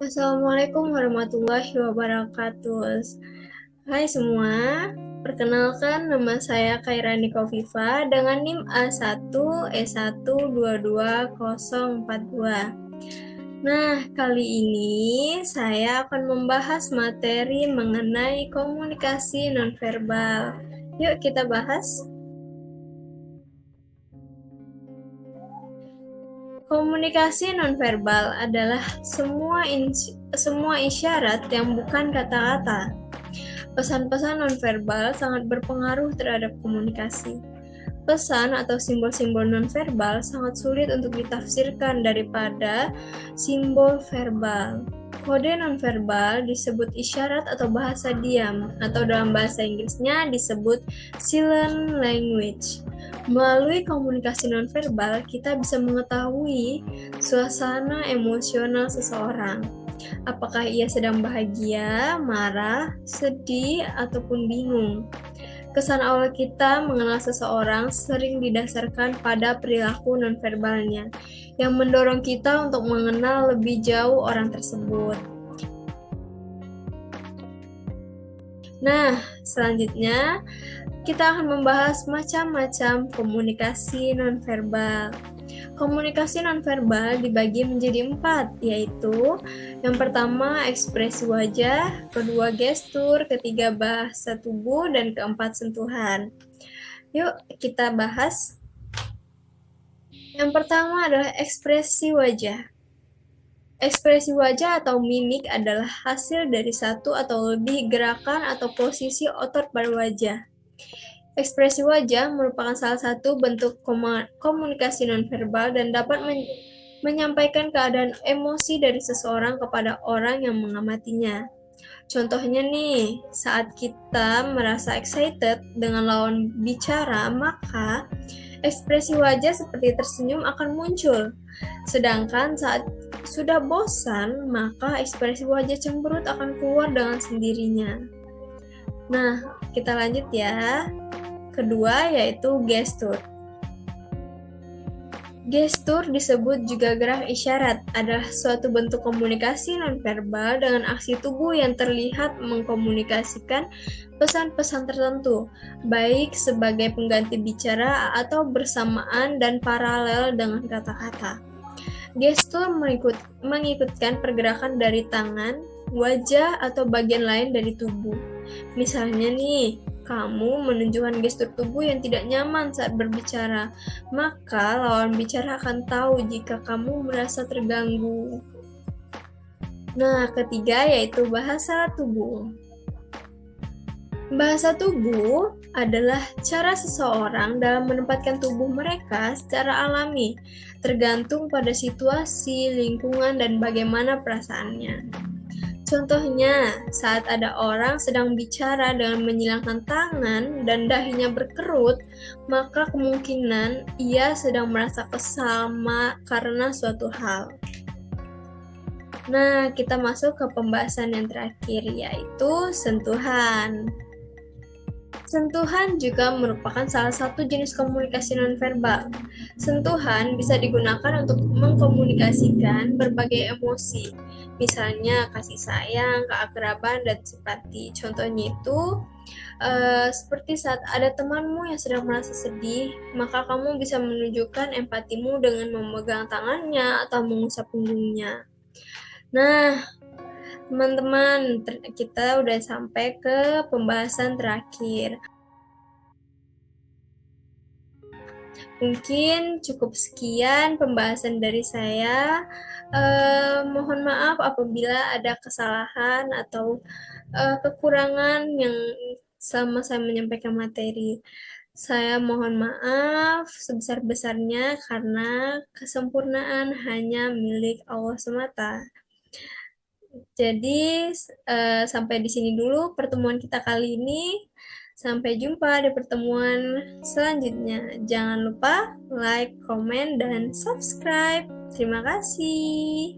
Assalamualaikum warahmatullahi wabarakatuh. Hai semua, perkenalkan nama saya Kairani Kofifa dengan NIM A1E122042. Nah, kali ini saya akan membahas materi mengenai komunikasi nonverbal. Yuk kita bahas. Komunikasi nonverbal adalah semua isyarat yang bukan kata-kata. Pesan-pesan nonverbal sangat berpengaruh terhadap komunikasi. Pesan atau simbol-simbol nonverbal sangat sulit untuk ditafsirkan daripada simbol verbal. Kode nonverbal disebut isyarat atau bahasa diam, atau dalam bahasa Inggrisnya disebut silent language. Melalui komunikasi nonverbal, kita bisa mengetahui suasana emosional seseorang. Apakah ia sedang bahagia, marah, sedih, ataupun bingung. Kesan awal kita mengenal seseorang sering didasarkan pada perilaku nonverbalnya, yang mendorong kita untuk mengenal lebih jauh orang tersebut. Nah, selanjutnya kita akan membahas macam-macam komunikasi nonverbal. Komunikasi nonverbal dibagi menjadi 4, yaitu yang pertama ekspresi wajah, kedua gestur, ketiga bahasa tubuh, dan keempat sentuhan. Yuk kita bahas. Yang pertama adalah ekspresi wajah. Ekspresi wajah atau mimik adalah hasil dari satu atau lebih gerakan atau posisi otot pada wajah. Ekspresi wajah merupakan salah satu bentuk komunikasi nonverbal dan dapat menyampaikan keadaan emosi dari seseorang kepada orang yang mengamatinya. Contohnya nih, saat kita merasa excited dengan lawan bicara, maka ekspresi wajah seperti tersenyum akan muncul. Sedangkan saat sudah bosan, maka ekspresi wajah cemberut akan keluar dengan sendirinya. Nah, kita lanjut ya. Kedua yaitu gestur. Gestur disebut juga gerak isyarat, adalah suatu bentuk komunikasi nonverbal dengan aksi tubuh yang terlihat mengkomunikasikan pesan-pesan tertentu, baik sebagai pengganti bicara atau bersamaan dan paralel dengan kata-kata. Gestur mengikutkan pergerakan dari tangan, wajah, atau bagian lain dari tubuh. Misalnya nih, kamu menunjukkan gestur tubuh yang tidak nyaman saat berbicara, maka lawan bicara akan tahu jika kamu merasa terganggu. Nah, ketiga yaitu bahasa tubuh. Bahasa tubuh adalah cara seseorang dalam menempatkan tubuh mereka secara alami, tergantung pada situasi, lingkungan, dan bagaimana perasaannya. Contohnya, saat ada orang sedang bicara dengan menyilangkan tangan dan dahinya berkerut, maka kemungkinan ia sedang merasa kesal karena suatu hal. Nah, kita masuk ke pembahasan yang terakhir, yaitu sentuhan. Sentuhan juga merupakan salah satu jenis komunikasi nonverbal. Sentuhan bisa digunakan untuk mengkomunikasikan berbagai emosi, misalnya kasih sayang, keakraban, dan simpati. Contohnya itu, seperti saat ada temanmu yang sedang merasa sedih, maka kamu bisa menunjukkan empatimu dengan memegang tangannya atau mengusap punggungnya. Nah, teman-teman, kita udah sampai ke pembahasan terakhir. Mungkin cukup sekian pembahasan dari saya. Mohon maaf apabila ada kesalahan atau kekurangan yang selama saya menyampaikan materi. Saya mohon maaf sebesar-besarnya karena kesempurnaan hanya milik Allah semata. Jadi, sampai di sini dulu pertemuan kita kali ini. Sampai jumpa di pertemuan selanjutnya. Jangan lupa like, komen, dan subscribe. Terima kasih.